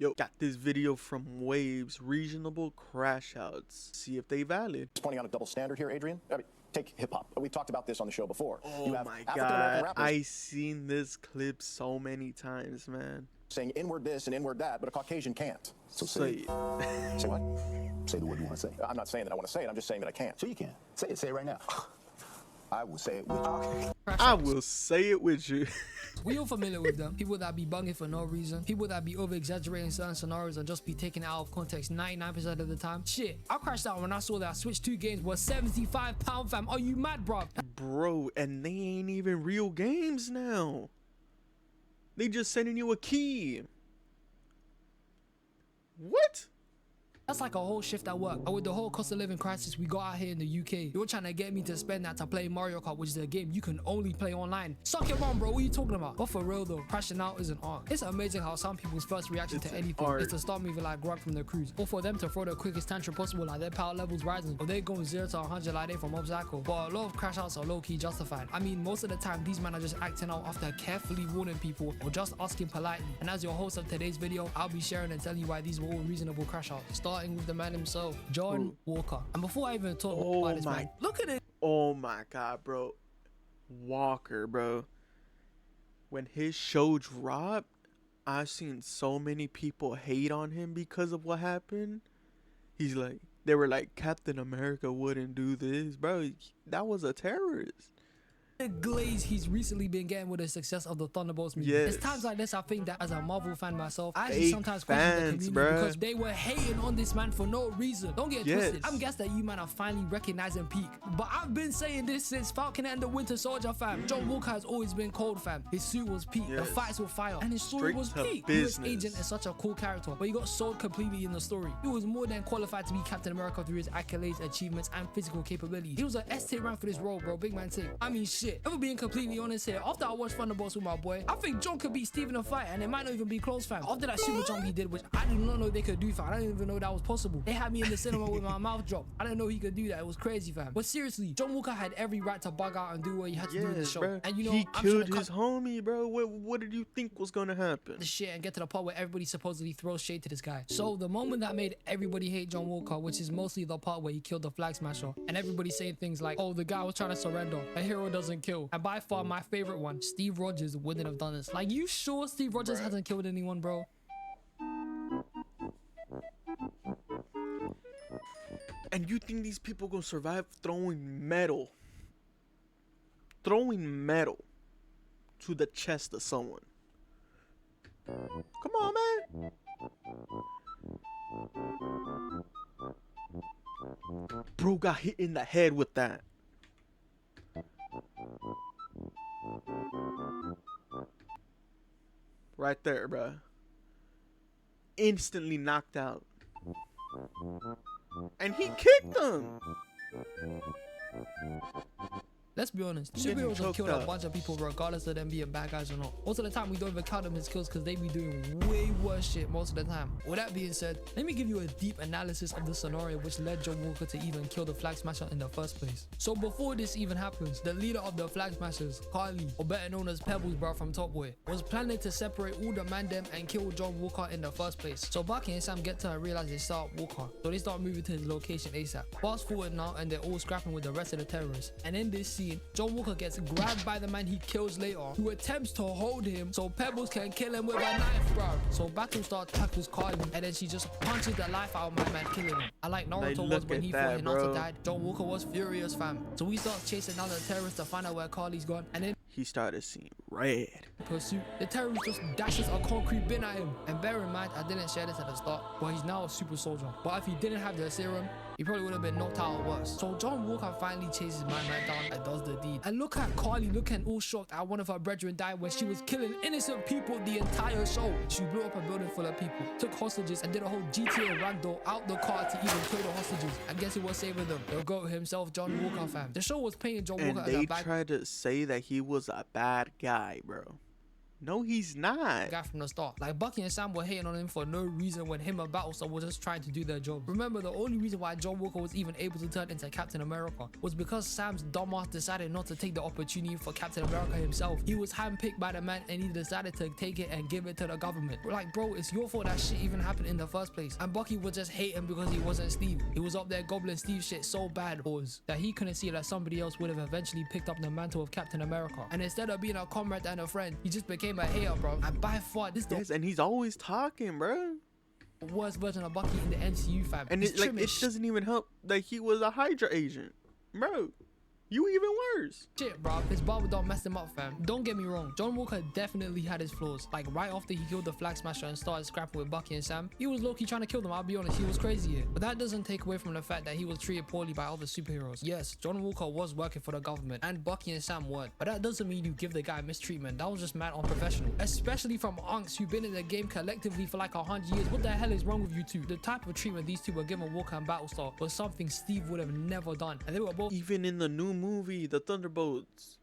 Yo, got this video from Waves, reasonable crash outs. See if they valid. Pointing out a double standard here, Adrian. I mean, take hip hop. We talked about this on the show before. Oh my god, I seen this clip so many times, man. Saying inward this and inward that, but a Caucasian can't. So say it. Say what? Say the word you want to say. I'm not saying that I want to say it. I'm just saying that I can't. So you can. Say it. Say it right now. I will say it with you. I will say it with you. We all familiar with them. People that be bunging for no reason. People that be over-exaggerating certain scenarios and just be taken out of context 99% of the time. Shit, I crashed out when I saw that Switch 2 games was £75, fam. Are you mad, bro? Bro, and they ain't even real games now. They just sending you a key. What? That's like a whole shift at work. And with the whole cost of living crisis we got out here in the UK, you're trying to get me to spend that to play Mario Kart, which is a game you can only play online. Suck it on, bro. What are you talking about? But for real though, crashing out is an art. It's amazing how some people's first reaction to anything is to start moving like Grub from the cruise, or for them to throw the quickest tantrum possible like their power levels rising, or they going 0 to 100 like they from obstacle. But a lot of crash outs are low-key justified. I mean, most of the time these men are just acting out after carefully warning people or just asking politely. And as your host of today's video, I'll be sharing and telling you why these were all reasonable crash outs, starting with the man himself, John Walker. And before I even talk about this man, look at it. Oh my god, bro. Walker, bro. When his show dropped, I've seen so many people hate on him because of what happened. He's like, they were like, Captain America wouldn't do this, bro. That was a terrorist. The glaze he's recently been getting with the success of the Thunderbolts movie. Yes. It's times like this I think that as a Marvel fan myself, I actually Fake sometimes question the fans, community bruh. because they were hating on this man for no reason. Don't get twisted. I'm guessing that you man are finally recognizing peak. But I've been saying this since Falcon and the Winter Soldier, fam. John Walker has always been cold, fam. His suit was peak, the fights were fire, and his story was peak. US Agent is such a cool character, but he got sold completely in the story. He was more than qualified to be Captain America through his accolades, achievements, and physical capabilities. He was an S-tier rank for this role, bro. Big man thing. I mean, shit. If we're being completely honest here, after I watched Thunderbolts with my boy, I think John could beat Steve in a fight, and it might not even be close, fam. After that super jump he did, which I did not know they could do, fam. I didn't even know that was possible. They had me in the cinema with my mouth dropped. I didn't know he could do that. It was crazy, fam. But seriously, John Walker had every right to bug out and do what he had to do in the show. Bro. And you know, he killed his homie, bro. What did you think was gonna happen? The shit and get to the part where everybody supposedly throws shade to this guy. So the moment that made everybody hate John Walker, which is mostly the part where he killed the flag smasher, and everybody saying things like, oh, the guy was trying to surrender, a hero doesn't kill. And by far my favorite one, Steve Rogers wouldn't have done this. Like, you sure Steve Rogers hasn't killed anyone, bro? And you think these people gonna survive throwing metal? Throwing metal to the chest of someone? Come on, man. Bro got hit in the head with that. Right there, bro. Instantly knocked out. And he kicked him. Let's be honest, superheroes have killed a bunch of people regardless of them being bad guys or not. Most of the time we don't even count them as kills because they be doing way worse shit most of the time. With that being said, let me give you a deep analysis of the scenario which led John Walker to even kill the flag smasher in the first place. So before this even happens, the leader of the flag smashers, Carly, or better known as Pebbles bro from Top Boy, was planning to separate all the man them and kill John Walker in the first place. So Bucky and Sam get to realize they start Walker, so they start moving to his location ASAP. Fast forward now and they're all scrapping with the rest of the terrorists. And in this scene, John Walker gets grabbed by the man he kills later, who attempts to hold him so Pebbles can kill him with a knife, bro. So Battle starts tackles Carly, and then she just punches the life out of my man, killing him. And like Naruto was when he thought Hinata died, John Walker was furious, fam. So we start chasing down the terrorists to find out where Carly's gone, and then he started seeing red. Pursuit, the terrorist just dashes a concrete bin at him. And bear in mind, I didn't share this at the start, but he's now a super soldier. But if he didn't have the serum, he probably would have been knocked out or worse. So John Walker finally chases my man down and does the deed. And look at Carly looking all shocked at one of her brethren died when she was killing innocent people the entire show. She blew up a building full of people, took hostages, and did a whole GTA ragdoll out the car to even kill the hostages. And guess who was saving them? The GOAT himself, John Walker, fam. The show was painting John Walker as a bad... And they tried to say that he was a bad guy, bro. No, he's not. Guy from the start. Like Bucky and Sam were hating on him for no reason when him and Battlestar were just trying to do their job. Remember, the only reason why John Walker was even able to turn into Captain America was because Sam's dumbass decided not to take the opportunity for Captain America himself. He was handpicked by the man and he decided to take it and give it to the government. We're like, bro, it's your fault that shit even happened in the first place. And Bucky would just hate him because he wasn't Steve. He was up there gobbling Steve shit so bad that he couldn't see that somebody else would have eventually picked up the mantle of Captain America. And instead of being a comrade and a friend, he just became a hater, bro. And by far, this is and he's always talking, bro. the worst version of Bucky in the MCU, fam. And it doesn't even help that he was a Hydra agent, bro. You even worse. Shit, bro. His barber dog messed him up, fam. Don't get me wrong. John Walker definitely had his flaws. Like, right after he killed the Flag Smasher and started scrapping with Bucky and Sam, he was low-key trying to kill them. I'll be honest, he was crazy here. But that doesn't take away from the fact that he was treated poorly by other superheroes. Yes, John Walker was working for the government, and Bucky and Sam weren't. But that doesn't mean you give the guy mistreatment. That was just mad unprofessional. Especially from unks who've been in the game collectively for like 100 years. What the hell is wrong with you two? The type of treatment these two were given Walker and Battlestar was something Steve would have never done. And they were both even in the new movie, the Thunderbolts,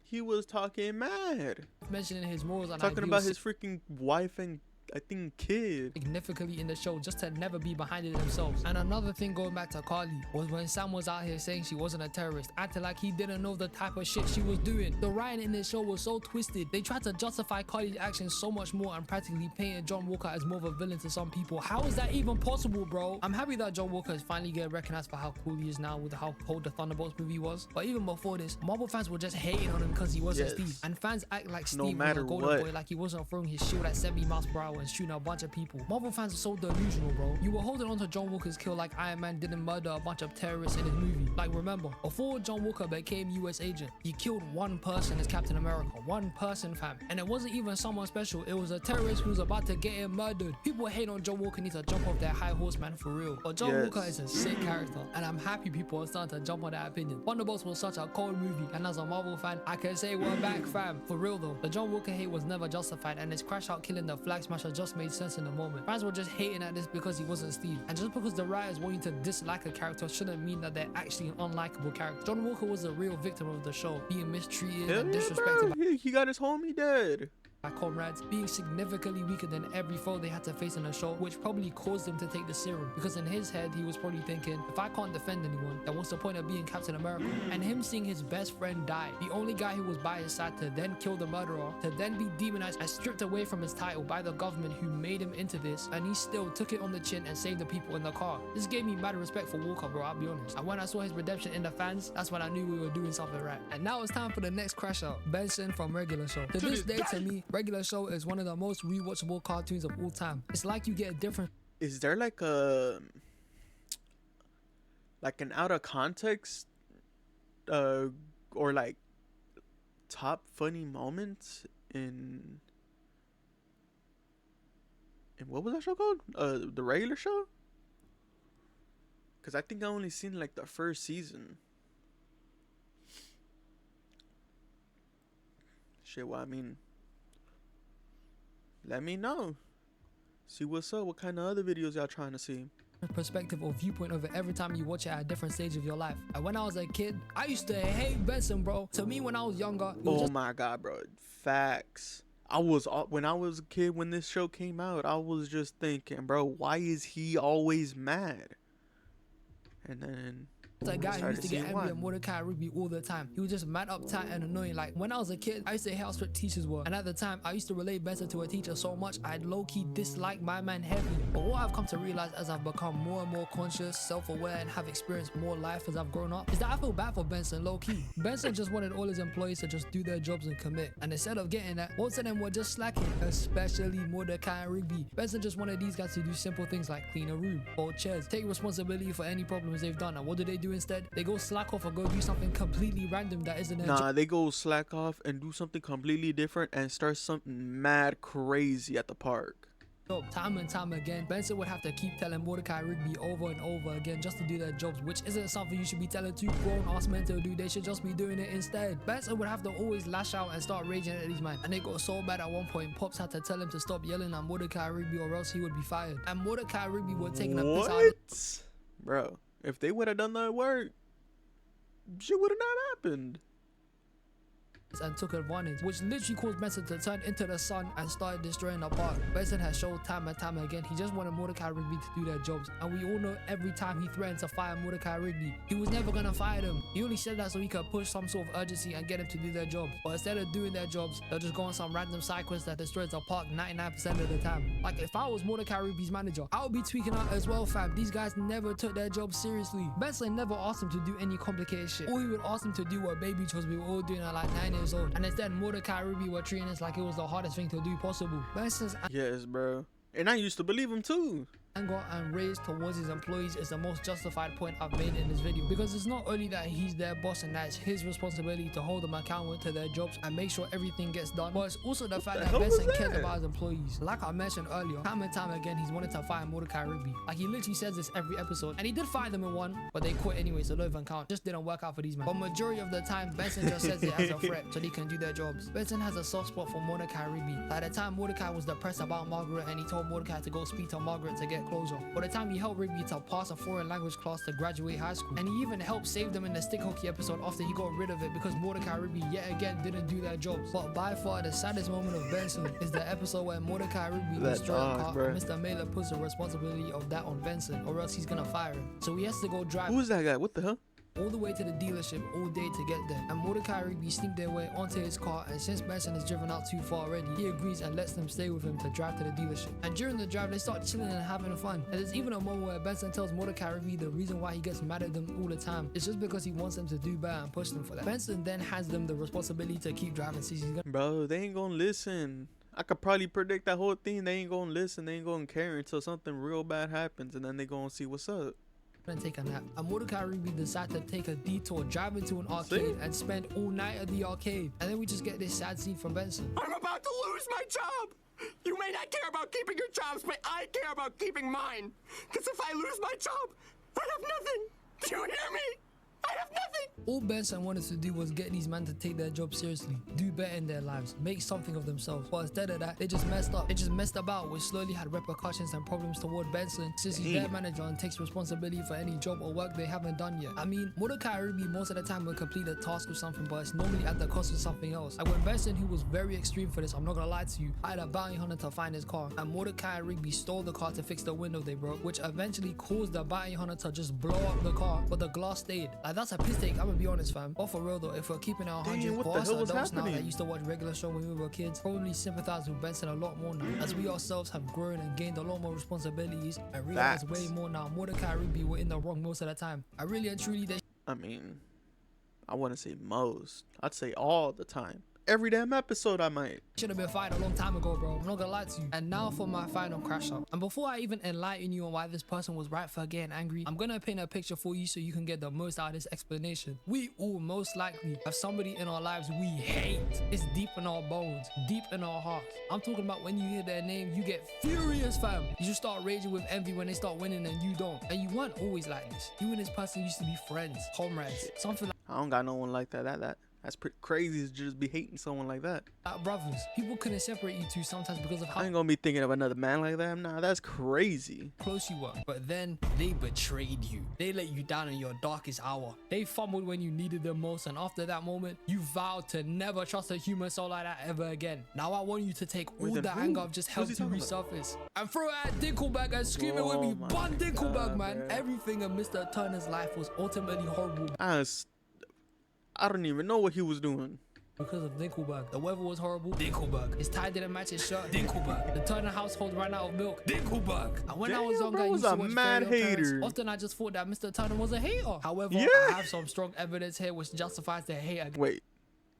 he was talking mad, mentioning his morals and talking about his freaking wife and I think kid significantly in the show just to never be behind it themselves. And another thing going back to Carly was when Sam was out here saying she wasn't a terrorist, acting like he didn't know the type of shit she was doing. The writing in this show was so twisted. They tried to justify Carly's actions so much more and practically painted John Walker as more of a villain to some people. How is that even possible, bro? I'm happy that John Walker is finally getting recognized for how cool he is now with how cold the Thunderbolts movie was. But even before this, Marvel fans were just hating on him because he wasn't Steve. And fans act like Steve was a golden boy, like he wasn't throwing his shield at 70 miles per hour and shooting a bunch of people. Marvel fans are so delusional, bro. You were holding on to John Walker's kill like Iron Man didn't murder a bunch of terrorists in his movie. Like, remember, before John Walker became US agent, he killed one person as Captain America. One person, fam. And it wasn't even someone special. It was a terrorist who was about to get him murdered. People hate on John Walker need to jump off their high horse, man, for real. But John Walker is a sick character, and I'm happy people are starting to jump on that opinion. Thunderbolts was such a cold movie, and as a Marvel fan, I can say we're back, fam. For real though, the John Walker hate was never justified, and his crash out killing the Flag Smasher just made sense in the moment. Fans were just hating at this because he wasn't Steve. And just because the writers want you to dislike a character shouldn't mean that they're actually an unlikable character. John Walker was the real victim of the show, being mistreated and disrespected he got his homie dead. By comrades, being significantly weaker than every foe they had to face in the show, which probably caused him to take the serum, because in his head he was probably thinking, if I can't defend anyone, then what's the point of being Captain America? And him seeing his best friend die, the only guy who was by his side, to then kill the murderer, to then be demonized and stripped away from his title by the government who made him into this, and he still took it on the chin and saved the people in the car. This gave me mad respect for Walker, bro, I'll be honest. And when I saw his redemption in the fans, that's when I knew we were doing something right. And now it's time for the next crash out. Benson from Regular Show. To this day, to me, Regular Show is one of the most rewatchable cartoons of all time. It's like you get a different... Is there like an out of context or like top funny moments in what was that show called? The Regular Show? Because I think I only seen like the first season. Shit, well, I mean, let me know. See what's up. What kind of other videos y'all trying to see? Perspective or viewpoint of it every time you watch it at a different stage of your life. And when I was a kid, I used to hate Benson, bro. To me, when I was younger, oh my god, bro, facts. When I was a kid, when this show came out, I was just thinking, bro, why is he always mad? And then a guy who used to get angry at Mordecai Rigby all the time. He was just mad, uptight, and annoying. Like, when I was a kid, I used to hate how strict teachers were. And at the time, I used to relate Benson to a teacher so much, I'd low-key dislike my man heavy. But what I've come to realize as I've become more and more conscious, self-aware, and have experienced more life as I've grown up, is that I feel bad for Benson, low-key. Benson just wanted all his employees to just do their jobs and commit. And instead of getting that, most of them were just slacking, especially Mordecai and Rigby. Benson just wanted these guys to do simple things like clean a room, fold chairs, take responsibility for any problems they've done. And what do instead? They go slack off or go do something completely random that isn't their job. They go slack off and do something completely different and start something mad crazy at the park. Time and time again, Benson would have to keep telling Mordecai Rigby over and over again just to do their jobs, which isn't something you should be telling two grown-ass men to do. They should just be doing it instead. Benson would have to always lash out and start raging at these men, and they got so bad at one point, Pops had to tell him to stop yelling at Mordecai Rigby or else he would be fired. And Mordecai Rigby would take a piss out of bro, if they would have done that work, shit would have not happened. and took advantage, which literally caused Benson to turn into the sun and started destroying the park. Benson has showed time and time again he just wanted Mordecai Rigby to do their jobs, and we all know every time he threatened to fire Mordecai Rigby, he was never gonna fire them. He only said that so he could push some sort of urgency and get them to do their jobs. But instead of doing their jobs, they'll just go on some random side quest that destroys the park 99% of the time. Like, if I was Mordecai Rigby's manager, I would be tweaking out as well, fam. These guys never took their job seriously. Benson never asked him to do any complicated shit. All he would ask him to do were baby chores we were all doing at like 9 years old. And instead, Mordecai Rigby were treating us like it was the hardest thing to do possible. Benson's Yes, bro. And I used to believe him too. anger and rage towards his employees is the most justified point I've made in this video, because it's not only that he's their boss and that it's his responsibility to hold them accountable to their jobs and make sure everything gets done, but it's also the fact that Benson cares about his employees. Like I mentioned earlier, time and time again he's wanted to fire Mordecai Rigby. Like, he literally says this every episode, and he did fire them in one, but they quit anyway, so don't even count. Just didn't work out for these men. But majority of the time Benson just says it as a threat so they can do their jobs. Benson has a soft spot for Mordecai Rigby. At the time Mordecai was depressed about Margaret and he told Mordecai to go speak to Margaret to get closure. By the time he helped Rigby to pass a foreign language class to graduate high school, and he even helped save them in the stick hockey episode after he got rid of it because Mordecai Rigby yet again didn't do their jobs. But by far the saddest moment of Benson is the episode where Mordecai Rigby destroyed a car, and Mr. Mailer puts the responsibility of that on Benson, or else he's gonna fire him. So he has to go drive Who's that guy? What the hell? all the way to the dealership all day to get there, and Mordecai Rigby sneak their way onto his car, and since Benson has driven out too far already, he agrees and lets them stay with him to drive to the dealership. And during the drive they start chilling and having fun, and there's even a moment where Benson tells Mordecai Rigby the reason why he gets mad at them all the time is just because he wants them to do better and push them for that. Benson then hands them the responsibility to keep driving since he's gonna Bro, they ain't gonna listen. I could probably predict that whole thing. They ain't gonna listen. They ain't gonna care until something real bad happens, and then they gonna see what's up. and take a nap. And Mordecai Rigby decide to take a detour, drive into an arcade and spend all night at the arcade. And then we just get this sad scene from Benson. I'm about to lose my job! You may not care about keeping your jobs, but I care about keeping mine. Because if I lose my job, I have nothing. Do you hear me? I have nothing. All Benson wanted to do was get these men to take their job seriously, do better in their lives, make something of themselves. But instead of that, they just messed up. They just messed about, which slowly had repercussions and problems toward Benson, since he's their manager and takes responsibility for any job or work they haven't done yet. I mean, Mordecai Rigby most of the time will complete a task or something, but it's normally at the cost of something else. Like when Benson, who was very extreme for this, I'm not gonna lie to you, hired a bounty hunter to find his car, and Mordecai Rigby stole the car to fix the window they broke, which eventually caused the bounty hunter to just blow up the car, but the glass stayed. Like, that's a piss take, I'm gonna be honest, fam. But for real though, if we're keeping it 100, what for the us hell was adults now happening? that used to watch regular show when we were kids, probably sympathize with Benson a lot more now, as we ourselves have grown and gained a lot more responsibilities and realize way more now. Mordecai Rigby were in the wrong most of the time. I really and truly they I mean, I wouldn't say most. I'd say all the time. Every damn episode I might. should have been fired a long time ago, bro. I'm not gonna lie to you. And now for my final crash out. And before I even enlighten you on why this person was right for getting angry, I'm gonna paint a picture for you so you can get the most out of this explanation. We all most likely have somebody in our lives we hate. It's deep in our bones, deep in our hearts. I'm talking about when you hear their name, you get furious, fam. You just start raging with envy when they start winning and you don't. And you weren't always like this. You and this person used to be friends, comrades, something like I don't got no one like that. That's pretty crazy to just be hating someone like that. brothers. People couldn't separate you two sometimes because of I how ain't gonna be thinking of another man like that. Nah, that's crazy. close you were. But then they betrayed you. They let you down in your darkest hour. They fumbled when you needed them most, and after that moment, you vowed to never trust a human soul like that ever again. Now I want you to take all then the who? anger I've just Who's helped he to talking resurface and throw it at Dinkelberg and scream it with me. my Bun Dinkelberg, God, man. bro. Everything in Mr. Turner's life was ultimately horrible I don't even know what he was doing. because of Dinkelberg. The weather was horrible. Dinkelberg. His tie didn't match his shirt. Dinkelberg. The Turner household ran out of milk. Dinkelberg. And when I was Damn, younger, bro I was used to a watch mad Fairy Tale Parents. hater. Often I just thought that Mr. Turner was a hater. However, Yeah. I have some strong evidence here which justifies the hate Wait,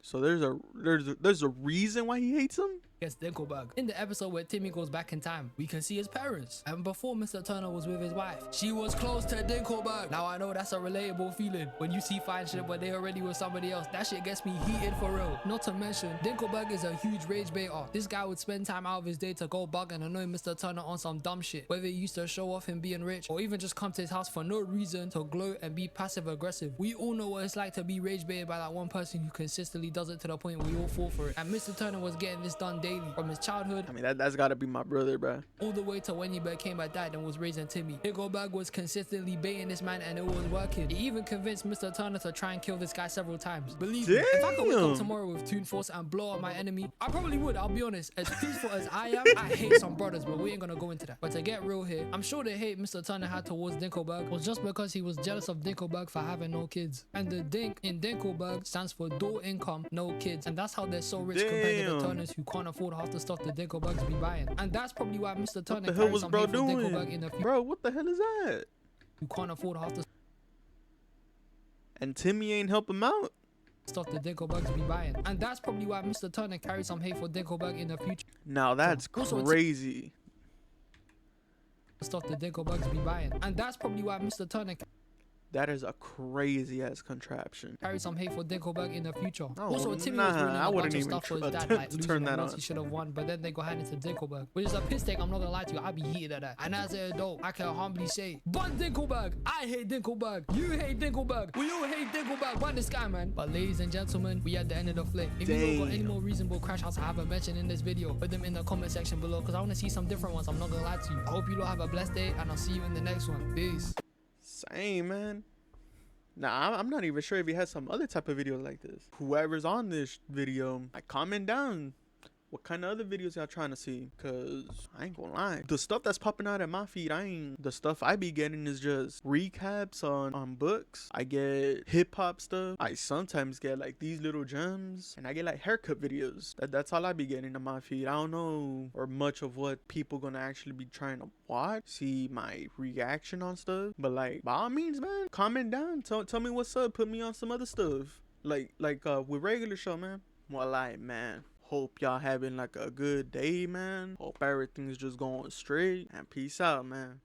so there's a reason why he hates him? against Dinkelberg. In the episode where Timmy goes back in time, we can see his parents. And before Mr. Turner was with his wife, she was close to Dinkelberg. Now I know that's a relatable feeling. When you see fine shit but they already with somebody else, that shit gets me heated for real. Not to mention, Dinkelberg is a huge rage baiter. This guy would spend time out of his day to go bug and annoy Mr. Turner on some dumb shit. Whether he used to show off him being rich or even just come to his house for no reason to gloat and be passive aggressive. We all know what it's like to be rage baited by that one person who consistently does it to the point we all fall for it. And Mr. Turner was getting this done day daily. From his childhood, I mean, that's gotta be my brother, bro. all the way to when he became a dad and was raising Timmy. Dinkelberg was consistently baiting this man and it was working. He even convinced Mr. Turner to try and kill this guy several times. Believe me, if I could wake up tomorrow with Toon Force and blow up my enemy, I probably would, I'll be honest. As peaceful as I am, I hate some brothers, but we ain't gonna go into that. But to get real here, I'm sure the hate Mr. Turner had towards Dinkelberg was just because he was jealous of Dinkelberg for having no kids. And the Dink in Dinkelberg stands for dual income, no kids. And that's how they're so rich compared to the Turners who can't afford half the stuff the Dinkelbergs be buying. And that's probably why Mr. Turner What the hell carries was some bro hate for Dinkelberg doing? in the future. Bro, what the hell is that? Who can't afford half the And Timmy ain't help him out. stuff the Dinkelbergs be buying. And that's probably why Mr. Turner carries some hate for Dinkelberg in the future. Now that's Also, crazy. Stuff the Dinkelbergs be buying. And that's probably why Mr. Turner That is a crazy ass contraption. carries some hate for Dinkelberg in the future. Oh, Also, Timmy nah, was ruining I a wouldn't bunch of even stuff for his dad, attempt like to losing turn the that ones on. he should have won, but then they go hand into Dinkelberg, which is a piss take. I'm not gonna lie to you, I'd be heated at that. And as an adult, I can humbly say, but Dinkelberg, I hate Dinkelberg, you hate Dinkelberg, we all hate Dinkelberg, but this guy, man. But ladies and gentlemen, we at the end of the flick. If you got any more reasonable crash outs I haven't mentioned in this video, put them in the comment section below, because I want to see some different ones. I'm not gonna lie to you. I hope you all have a blessed day, and I'll see you in the next one. Peace. Same, man. Nah, I'm not even sure if he has some other type of video like this. Whoever's on this video, like, comment down what kind of other videos y'all trying to see, because I ain't gonna lie, the stuff that's popping out at my feed, the stuff I be getting is just recaps on books. I get hip-hop stuff. I sometimes get like these little gems, and I get like haircut videos. That's all I be getting on my feed. I don't know or much of what people gonna actually be trying to watch, see my reaction on stuff, but like, by all means, man, comment down, tell me what's up, put me on some other stuff, like with regular show, man. Well, man, hope y'all having like a good day, man. Hope everything's just going straight, and peace out, man.